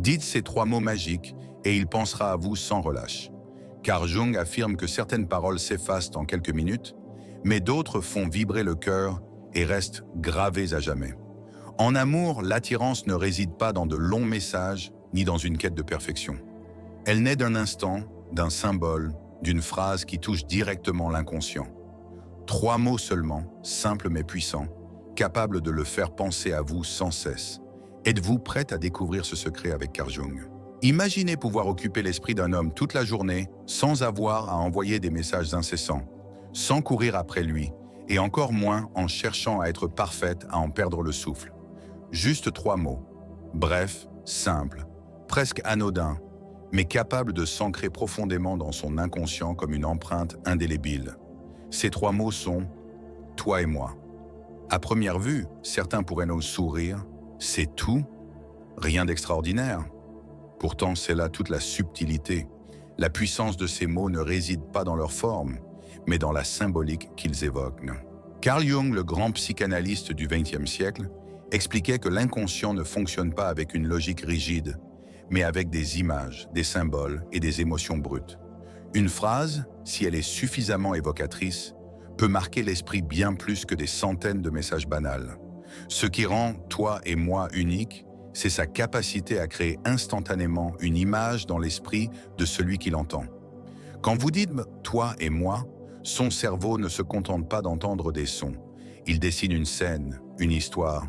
Dites ces trois mots magiques et il pensera à vous sans relâche. Carl Jung affirme que certaines paroles s'effacent en quelques minutes, mais d'autres font vibrer le cœur et restent gravées à jamais. En amour, l'attirance ne réside pas dans de longs messages ni dans une quête de perfection. Elle naît d'un instant, d'un symbole, d'une phrase qui touche directement l'inconscient. Trois mots seulement, simples mais puissants, capables de le faire penser à vous sans cesse. Êtes-vous prête à découvrir ce secret avec Carl Jung? Imaginez pouvoir occuper l'esprit d'un homme toute la journée sans avoir à envoyer des messages incessants, sans courir après lui, et encore moins en cherchant à être parfaite, à en perdre le souffle. Juste trois mots, brefs, simples, presque anodins, mais capables de s'ancrer profondément dans son inconscient comme une empreinte indélébile. Ces trois mots sont « toi et moi ». À première vue, certains pourraient nous sourire, c'est tout, rien d'extraordinaire. Pourtant, c'est là toute la subtilité. La puissance de ces mots ne réside pas dans leur forme, mais dans la symbolique qu'ils évoquent. Carl Jung, le grand psychanalyste du XXe siècle, expliquait que l'inconscient ne fonctionne pas avec une logique rigide, mais avec des images, des symboles et des émotions brutes. Une phrase, si elle est suffisamment évocatrice, peut marquer l'esprit bien plus que des centaines de messages banals. Ce qui rend « toi et moi » unique, c'est sa capacité à créer instantanément une image dans l'esprit de celui qui l'entend. Quand vous dites « toi et moi », son cerveau ne se contente pas d'entendre des sons. Il dessine une scène, une histoire,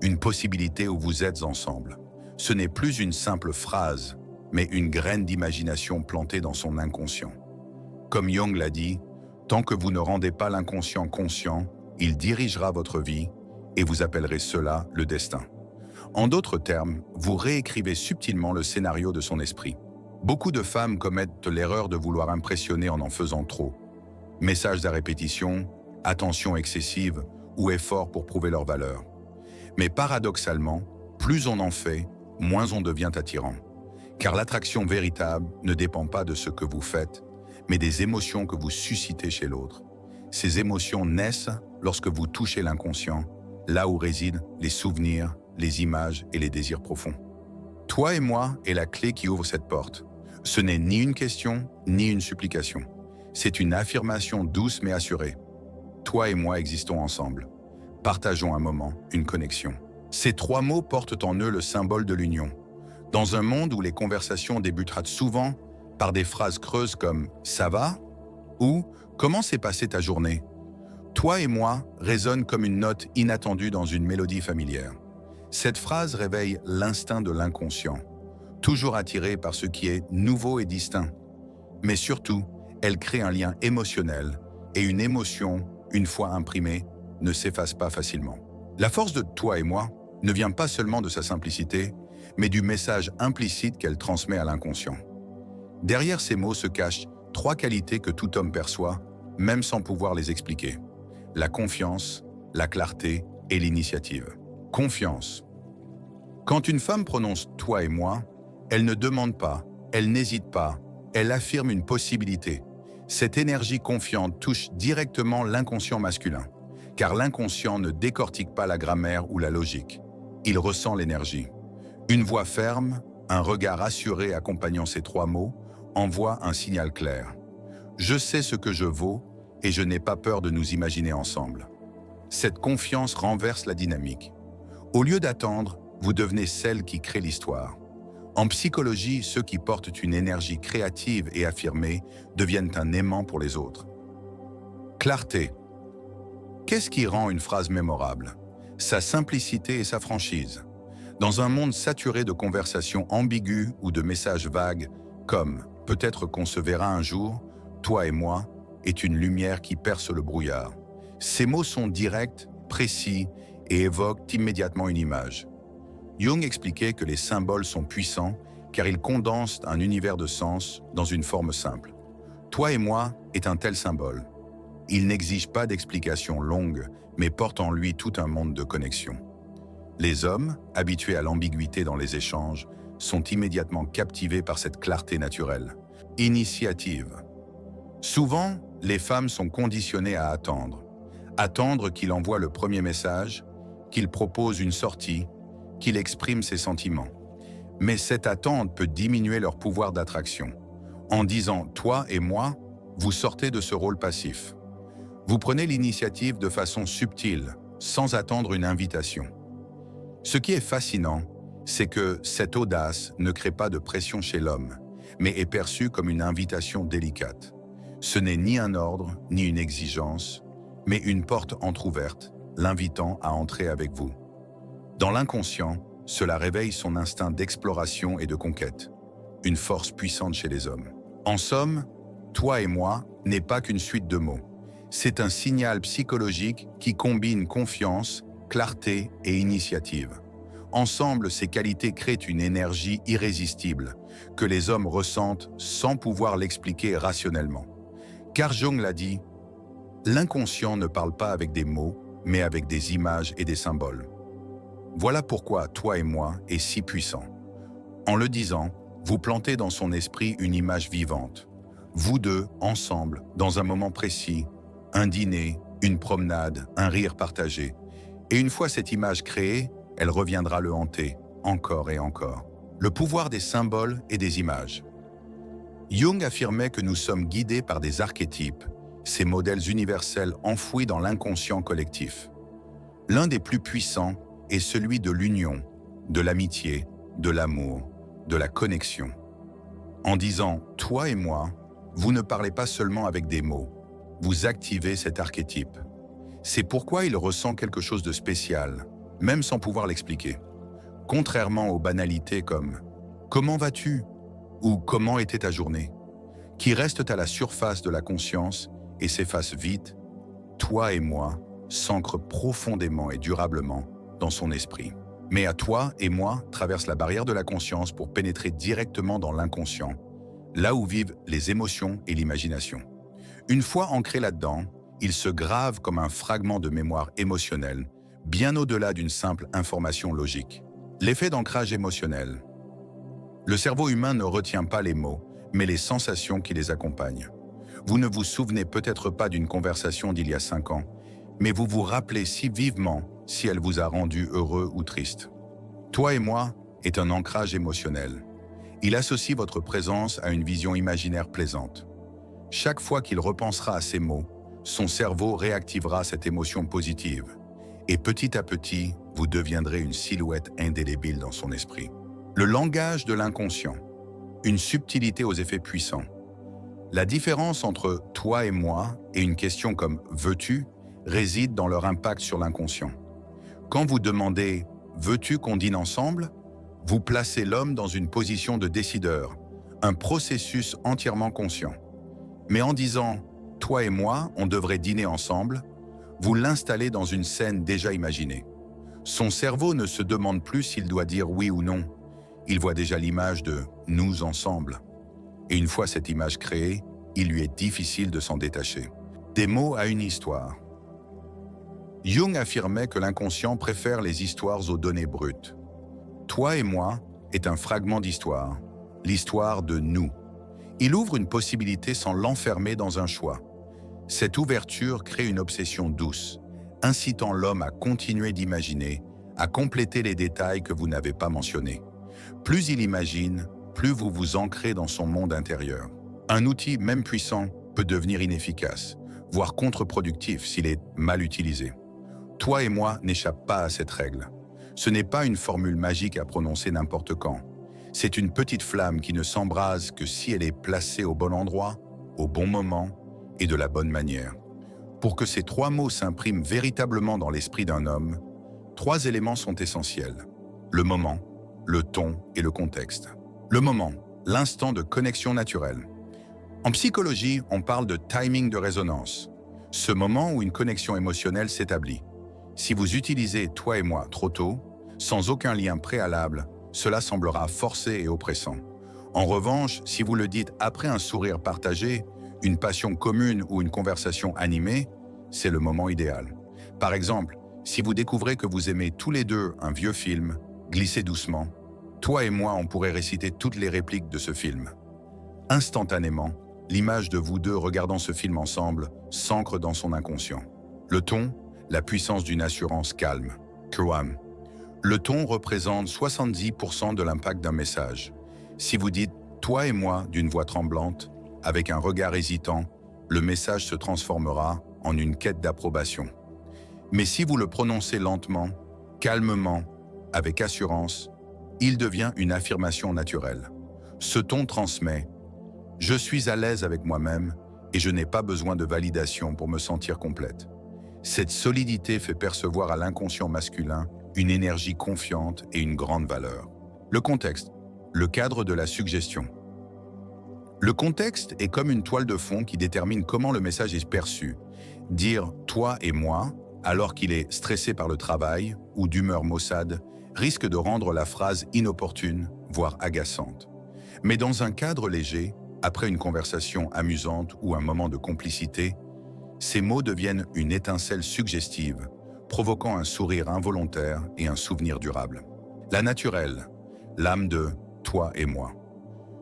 une possibilité où vous êtes ensemble. Ce n'est plus une simple phrase, mais une graine d'imagination plantée dans son inconscient. Comme Jung l'a dit, tant que vous ne rendez pas l'inconscient conscient, il dirigera votre vie et vous appellerez cela le destin. En d'autres termes, vous réécrivez subtilement le scénario de son esprit. Beaucoup de femmes commettent l'erreur de vouloir impressionner en faisant trop. Messages à répétition, attention excessive ou efforts pour prouver leur valeur. Mais paradoxalement, plus on en fait, moins on devient attirant. Car l'attraction véritable ne dépend pas de ce que vous faites, mais des émotions que vous suscitez chez l'autre. Ces émotions naissent lorsque vous touchez l'inconscient, là où résident les souvenirs, les images et les désirs profonds. Toi et moi est la clé qui ouvre cette porte. Ce n'est ni une question, ni une supplication. C'est une affirmation douce mais assurée. Toi et moi existons ensemble. Partageons un moment, une connexion. Ces trois mots portent en eux le symbole de l'union. Dans un monde où les conversations débuteront souvent par des phrases creuses comme « ça va ?» ou « comment s'est passée ta journée ?» Toi et moi résonne comme une note inattendue dans une mélodie familière. Cette phrase réveille l'instinct de l'inconscient, toujours attiré par ce qui est nouveau et distinct. Mais surtout, elle crée un lien émotionnel, et une émotion, une fois imprimée, ne s'efface pas facilement. La force de toi et moi ne vient pas seulement de sa simplicité, mais du message implicite qu'elle transmet à l'inconscient. Derrière ces mots se cachent trois qualités que tout homme perçoit, même sans pouvoir les expliquer. La confiance, la clarté et l'initiative. Confiance. Quand une femme prononce « toi et moi », elle ne demande pas, elle n'hésite pas, elle affirme une possibilité. Cette énergie confiante touche directement l'inconscient masculin, car l'inconscient ne décortique pas la grammaire ou la logique. Il ressent l'énergie. Une voix ferme, un regard assuré accompagnant ces trois mots, envoie un signal clair. Je sais ce que je vaux et je n'ai pas peur de nous imaginer ensemble. Cette confiance renverse la dynamique. Au lieu d'attendre, vous devenez celle qui crée l'histoire. En psychologie, ceux qui portent une énergie créative et affirmée deviennent un aimant pour les autres. Clarté. Qu'est-ce qui rend une phrase mémorable? Sa simplicité et sa franchise. Dans un monde saturé de conversations ambiguës ou de messages vagues, comme « peut-être qu'on se verra un jour »,« toi et moi » est une lumière qui perce le brouillard. Ces mots sont directs, précis et évoquent immédiatement une image. Jung expliquait que les symboles sont puissants car ils condensent un univers de sens dans une forme simple. « Toi et moi » est un tel symbole. Il n'exige pas d'explication longue, mais porte en lui tout un monde de connexions. Les hommes, habitués à l'ambiguïté dans les échanges, sont immédiatement captivés par cette clarté naturelle. Initiative. Souvent, les femmes sont conditionnées à attendre. Attendre qu'il envoie le premier message, qu'il propose une sortie, qu'il exprime ses sentiments. Mais cette attente peut diminuer leur pouvoir d'attraction. En disant « toi et moi », vous sortez de ce rôle passif. Vous prenez l'initiative de façon subtile, sans attendre une invitation. Ce qui est fascinant, c'est que cette audace ne crée pas de pression chez l'homme, mais est perçue comme une invitation délicate. Ce n'est ni un ordre, ni une exigence, mais une porte entr'ouverte, l'invitant à entrer avec vous. Dans l'inconscient, cela réveille son instinct d'exploration et de conquête, une force puissante chez les hommes. En somme, « toi et moi » n'est pas qu'une suite de mots. C'est un signal psychologique qui combine confiance, clarté et initiative. Ensemble, ces qualités créent une énergie irrésistible que les hommes ressentent sans pouvoir l'expliquer rationnellement. Carl Jung l'a dit, « L'inconscient ne parle pas avec des mots, mais avec des images et des symboles. » Voilà pourquoi « toi et moi » est si puissant. En le disant, vous plantez dans son esprit une image vivante. Vous deux, ensemble, dans un moment précis, un dîner, une promenade, un rire partagé. Et une fois cette image créée, elle reviendra le hanter, encore et encore. Le pouvoir des symboles et des images. Jung affirmait que nous sommes guidés par des archétypes, ces modèles universels enfouis dans l'inconscient collectif. L'un des plus puissants est celui de l'union, de l'amitié, de l'amour, de la connexion. En disant « toi et moi », vous ne parlez pas seulement avec des mots, vous activez cet archétype. C'est pourquoi il ressent quelque chose de spécial, même sans pouvoir l'expliquer. Contrairement aux banalités comme « comment vas-tu » ou « comment était ta journée ?» qui restent à la surface de la conscience et s'effacent vite, « toi et moi » s'ancre profondément et durablement dans son esprit. Mais à toi et moi traverse la barrière de la conscience pour pénétrer directement dans l'inconscient, là où vivent les émotions et l'imagination. Une fois ancré là-dedans, il se grave comme un fragment de mémoire émotionnelle, bien au-delà d'une simple information logique. L'effet d'ancrage émotionnel. Le cerveau humain ne retient pas les mots, mais les sensations qui les accompagnent. Vous ne vous souvenez peut-être pas d'une conversation d'il y a 5 ans, mais vous vous rappelez si vivement si elle vous a rendu heureux ou triste. Toi et moi est un ancrage émotionnel. Il associe votre présence à une vision imaginaire plaisante. Chaque fois qu'il repensera à ces mots, son cerveau réactivera cette émotion positive. Et petit à petit, vous deviendrez une silhouette indélébile dans son esprit. Le langage de l'inconscient. Une subtilité aux effets puissants. La différence entre « toi et moi » et une question comme « veux-tu » réside dans leur impact sur l'inconscient. Quand vous demandez « veux-tu qu'on dîne ensemble ?» vous placez l'homme dans une position de décideur, un processus entièrement conscient. Mais en disant « toi et moi, on devrait dîner ensemble », vous l'installez dans une scène déjà imaginée. Son cerveau ne se demande plus s'il doit dire oui ou non. Il voit déjà l'image de « nous ensemble ». Et une fois cette image créée, il lui est difficile de s'en détacher. Des mots à une histoire. Jung affirmait que l'inconscient préfère les histoires aux données brutes. Toi et moi est un fragment d'histoire, l'histoire de nous. Il ouvre une possibilité sans l'enfermer dans un choix. Cette ouverture crée une obsession douce, incitant l'homme à continuer d'imaginer, à compléter les détails que vous n'avez pas mentionnés. Plus il imagine, plus vous vous ancrez dans son monde intérieur. Un outil, même puissant, peut devenir inefficace, voire contre-productif s'il est mal utilisé. Toi et moi n'échappent pas à cette règle. Ce n'est pas une formule magique à prononcer n'importe quand. C'est une petite flamme qui ne s'embrase que si elle est placée au bon endroit, au bon moment et de la bonne manière. Pour que ces 3 mots s'impriment véritablement dans l'esprit d'un homme, 3 éléments sont essentiels. Le moment, le ton et le contexte. Le moment, l'instant de connexion naturelle. En psychologie, on parle de timing de résonance, ce moment où une connexion émotionnelle s'établit. Si vous utilisez « toi et moi » trop tôt, sans aucun lien préalable, cela semblera forcé et oppressant. En revanche, si vous le dites après un sourire partagé, une passion commune ou une conversation animée, c'est le moment idéal. Par exemple, si vous découvrez que vous aimez tous les deux un vieux film, glissez doucement. Toi et moi, on pourrait réciter toutes les répliques de ce film. Instantanément, l'image de vous deux regardant ce film ensemble s'ancre dans son inconscient. Le ton, la puissance d'une assurance calme, calm. Le ton représente 70% de l'impact d'un message. Si vous dites « toi et moi » d'une voix tremblante, avec un regard hésitant, le message se transformera en une quête d'approbation. Mais si vous le prononcez lentement, calmement, avec assurance, il devient une affirmation naturelle. Ce ton transmet « je suis à l'aise avec moi-même et je n'ai pas besoin de validation pour me sentir complète ». Cette solidité fait percevoir à l'inconscient masculin une énergie confiante et une grande valeur. Le contexte, le cadre de la suggestion. Le contexte est comme une toile de fond qui détermine comment le message est perçu. Dire « toi et moi » alors qu'il est stressé par le travail ou d'humeur maussade risque de rendre la phrase inopportune, voire agaçante. Mais dans un cadre léger, après une conversation amusante ou un moment de complicité, ces mots deviennent une étincelle suggestive, provoquant un sourire involontaire et un souvenir durable. La naturelle, l'âme de « toi et moi ».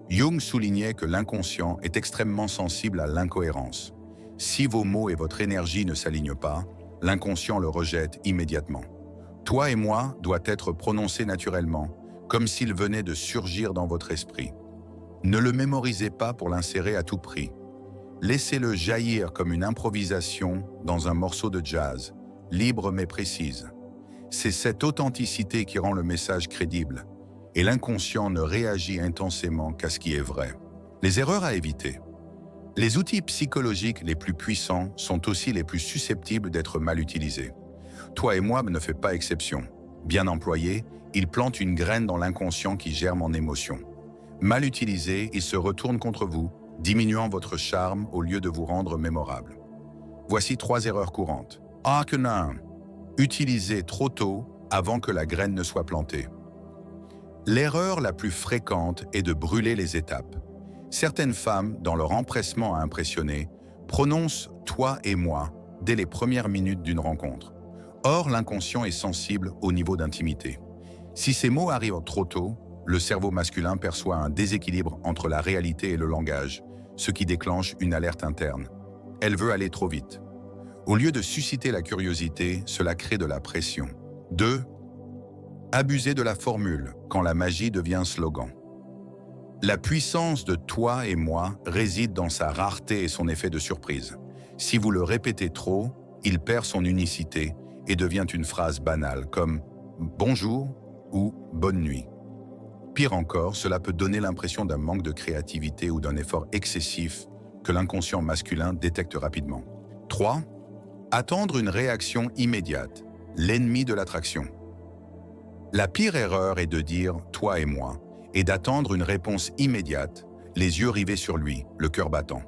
Jung soulignait que l'inconscient est extrêmement sensible à l'incohérence. Si vos mots et votre énergie ne s'alignent pas, l'inconscient le rejette immédiatement. « Toi et moi » doit être prononcé naturellement, comme s'il venait de surgir dans votre esprit. Ne le mémorisez pas pour l'insérer à tout prix. Laissez-le jaillir comme une improvisation dans un morceau de jazz, libre mais précise. C'est cette authenticité qui rend le message crédible, et l'inconscient ne réagit intensément qu'à ce qui est vrai. Les erreurs à éviter. Les outils psychologiques les plus puissants sont aussi les plus susceptibles d'être mal utilisés. Toi et moi ne fait pas exception. Bien employé, il plante une graine dans l'inconscient qui germe en émotion. Mal utilisé, il se retourne contre vous, diminuant votre charme au lieu de vous rendre mémorable. Voici 3 erreurs courantes. A1. Utiliser trop tôt avant que la graine ne soit plantée. L'erreur la plus fréquente est de brûler les étapes. Certaines femmes, dans leur empressement à impressionner, prononcent « toi et moi » dès les premières minutes d'une rencontre. Or, l'inconscient est sensible au niveau d'intimité. Si ces mots arrivent trop tôt, le cerveau masculin perçoit un déséquilibre entre la réalité et le langage, ce qui déclenche une alerte interne. Elle veut aller trop vite. Au lieu de susciter la curiosité, cela crée de la pression. 2. Abuser de la formule quand la magie devient slogan. La puissance de « toi et moi » réside dans sa rareté et son effet de surprise. Si vous le répétez trop, il perd son unicité et devient une phrase banale comme « bonjour » ou « bonne nuit ». Pire encore, cela peut donner l'impression d'un manque de créativité ou d'un effort excessif que l'inconscient masculin détecte rapidement. 3. Attendre une réaction immédiate, l'ennemi de l'attraction. La pire erreur est de dire « toi et moi » et d'attendre une réponse immédiate, les yeux rivés sur lui, le cœur battant.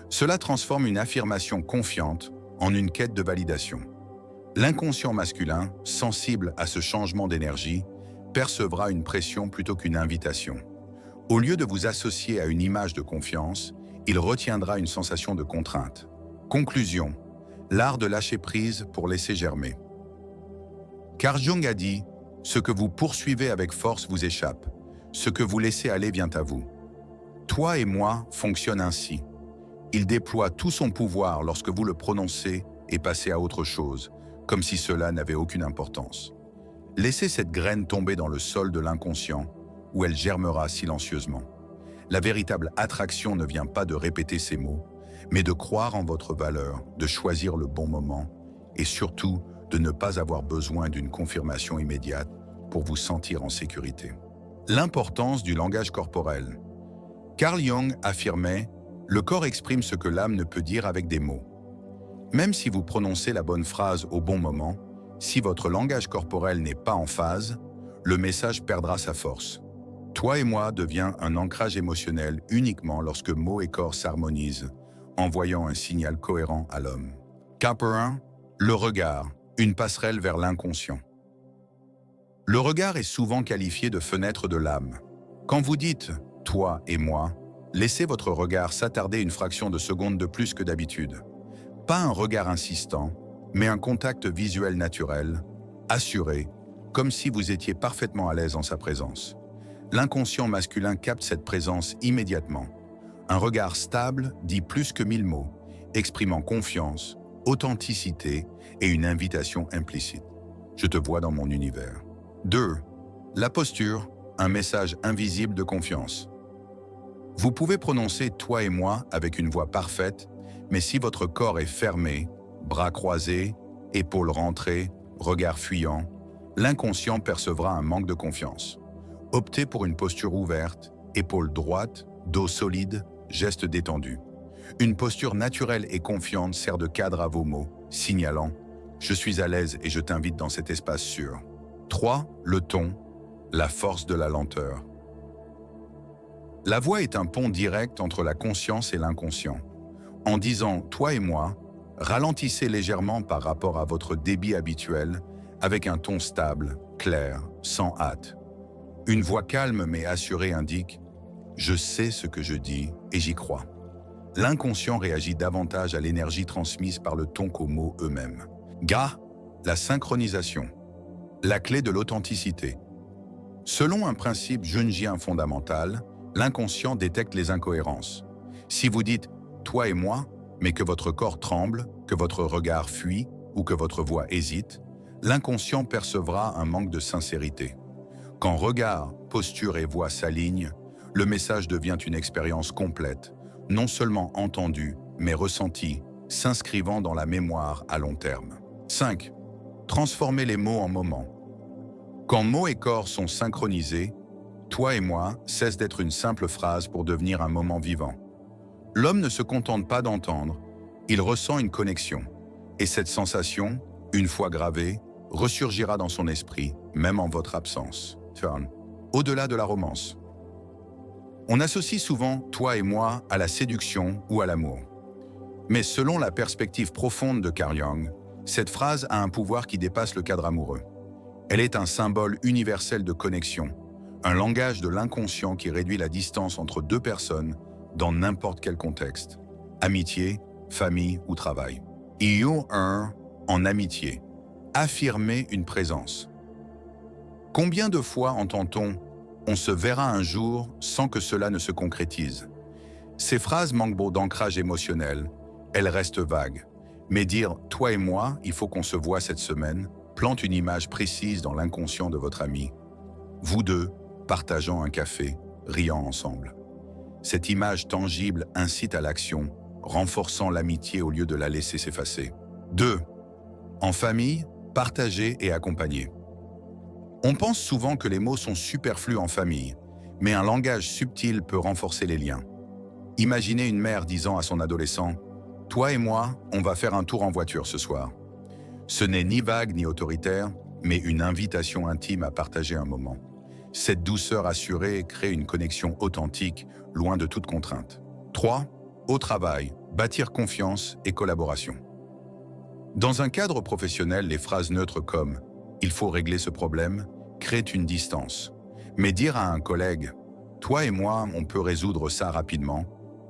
Cela transforme une affirmation confiante en une quête de validation. L'inconscient masculin, sensible à ce changement d'énergie, percevra une pression plutôt qu'une invitation. Au lieu de vous associer à une image de confiance, il retiendra une sensation de contrainte. Conclusion, l'art de lâcher prise pour laisser germer. Carl Jung a dit « Ce que vous poursuivez avec force vous échappe. Ce que vous laissez aller vient à vous. » Toi et moi fonctionne ainsi. Il déploie tout son pouvoir lorsque vous le prononcez et passez à autre chose, comme si cela n'avait aucune importance. Laissez cette graine tomber dans le sol de l'inconscient, où elle germera silencieusement. La véritable attraction ne vient pas de répéter ces mots, mais de croire en votre valeur, de choisir le bon moment, et surtout de ne pas avoir besoin d'une confirmation immédiate pour vous sentir en sécurité. L'importance du langage corporel. Carl Jung affirmait « Le corps exprime ce que l'âme ne peut dire avec des mots ». Même si vous prononcez la bonne phrase au bon moment, si votre langage corporel n'est pas en phase, le message perdra sa force. « Toi et moi » devient un ancrage émotionnel uniquement lorsque mots et corps s'harmonisent, envoyant un signal cohérent à l'homme. K1, le regard, une passerelle vers l'inconscient. Le regard est souvent qualifié de fenêtre de l'âme. Quand vous dites « toi et moi », laissez votre regard s'attarder une fraction de seconde de plus que d'habitude. Pas un regard insistant, mais un contact visuel naturel, assuré, comme si vous étiez parfaitement à l'aise en sa présence. L'inconscient masculin capte cette présence immédiatement. Un regard stable dit plus que 1000 mots, exprimant confiance, authenticité et une invitation implicite. Je te vois dans mon univers. 2. La posture, un message invisible de confiance. Vous pouvez prononcer « toi et moi » avec une voix parfaite, mais si votre corps est fermé, bras croisés, épaules rentrées, regard fuyant, l'inconscient percevra un manque de confiance. Optez pour une posture ouverte, épaules droites, dos solide, gestes détendus. Une posture naturelle et confiante sert de cadre à vos mots, signalant « Je suis à l'aise et je t'invite dans cet espace sûr ». 3. Le ton, la force de la lenteur. La voix est un pont direct entre la conscience et l'inconscient. En disant « toi et moi », ralentissez légèrement par rapport à votre débit habituel, avec un ton stable, clair, sans hâte. Une voix calme mais assurée indique « je sais ce que je dis et j'y crois ». L'inconscient réagit davantage à l'énergie transmise par le ton qu'aux mots eux-mêmes. Ga, la synchronisation, la clé de l'authenticité. Selon un principe jungien fondamental, l'inconscient détecte les incohérences. Si vous dites « toi et moi », mais que votre corps tremble, que votre regard fuit ou que votre voix hésite, l'inconscient percevra un manque de sincérité. Quand regard, posture et voix s'alignent, le message devient une expérience complète, non seulement entendue, mais ressentie, s'inscrivant dans la mémoire à long terme. 5. Transformer les mots en moments. Quand mots et corps sont synchronisés, « toi et moi » cesse d'être une simple phrase pour devenir un moment vivant. L'homme ne se contente pas d'entendre, il ressent une connexion. Et cette sensation, une fois gravée, ressurgira dans son esprit, même en votre absence. Au-delà de la romance. On associe souvent « toi et moi » à la séduction ou à l'amour. Mais selon la perspective profonde de Carl Jung, cette phrase a un pouvoir qui dépasse le cadre amoureux. Elle est un symbole universel de connexion, un langage de l'inconscient qui réduit la distance entre deux personnes dans n'importe quel contexte. Amitié, famille ou travail. En amitié. Affirmer une présence. Combien de fois entend-on « on se verra un jour » sans que cela ne se concrétise? Ces phrases manquent d'ancrage émotionnel, elles restent vagues. Mais dire « toi et moi, il faut qu'on se voit cette semaine » plante une image précise dans l'inconscient de votre ami. Vous deux, partageant un café, riant ensemble. Cette image tangible incite à l'action, renforçant l'amitié au lieu de la laisser s'effacer. 2. En famille, partager et accompagner. On pense souvent que les mots sont superflus en famille, mais un langage subtil peut renforcer les liens. Imaginez une mère disant à son adolescent « Toi et moi, on va faire un tour en voiture ce soir ». Ce n'est ni vague ni autoritaire, mais une invitation intime à partager un moment. Cette douceur assurée crée une connexion authentique, loin de toute contrainte. 3. Au travail, bâtir confiance et collaboration. Dans un cadre professionnel, les phrases neutres comme « il faut régler ce problème » créent une distance. Mais dire à un collègue « toi et moi, on peut résoudre ça rapidement »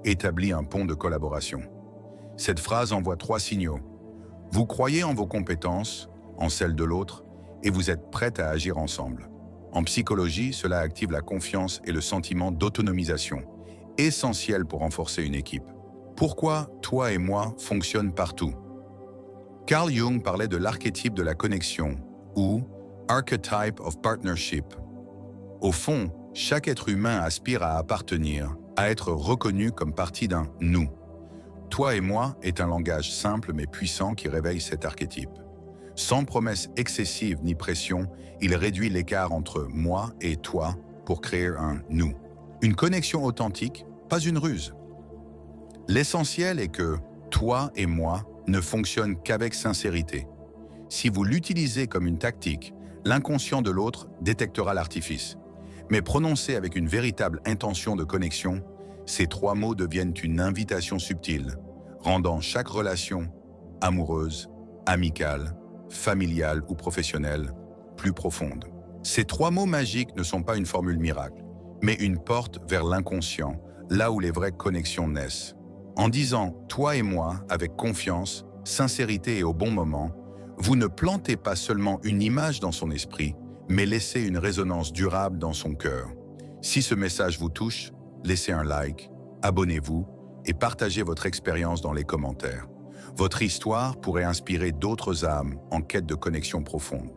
établit un pont de collaboration. Cette phrase envoie 3 signaux. Vous croyez en vos compétences, en celles de l'autre, et vous êtes prête à agir ensemble. En psychologie, cela active la confiance et le sentiment d'autonomisation, essentiel pour renforcer une équipe. Pourquoi « toi et moi » fonctionne partout? Carl Jung parlait de l'archétype de la connexion, ou « archetype of partnership ». Au fond, chaque être humain aspire à appartenir, à être reconnu comme partie d'un « nous ». « Toi et moi » est un langage simple mais puissant qui réveille cet archétype. Sans promesse excessive ni pression, il réduit l'écart entre « moi » et « toi » pour créer un « nous ». Une connexion authentique, pas une ruse. L'essentiel est que « toi et moi » ne fonctionnent qu'avec sincérité. Si vous l'utilisez comme une tactique, l'inconscient de l'autre détectera l'artifice. Mais prononcé avec une véritable intention de connexion, ces 3 mots deviennent une invitation subtile, rendant chaque relation, amoureuse, amicale, familiale ou professionnelle, plus profonde. Ces 3 mots magiques ne sont pas une formule miracle, mais une porte vers l'inconscient, là où les vraies connexions naissent. En disant « toi et moi » avec confiance, sincérité et au bon moment, vous ne plantez pas seulement une image dans son esprit, mais laissez une résonance durable dans son cœur. Si ce message vous touche, laissez un like, abonnez-vous et partagez votre expérience dans les commentaires. Votre histoire pourrait inspirer d'autres âmes en quête de connexion profonde.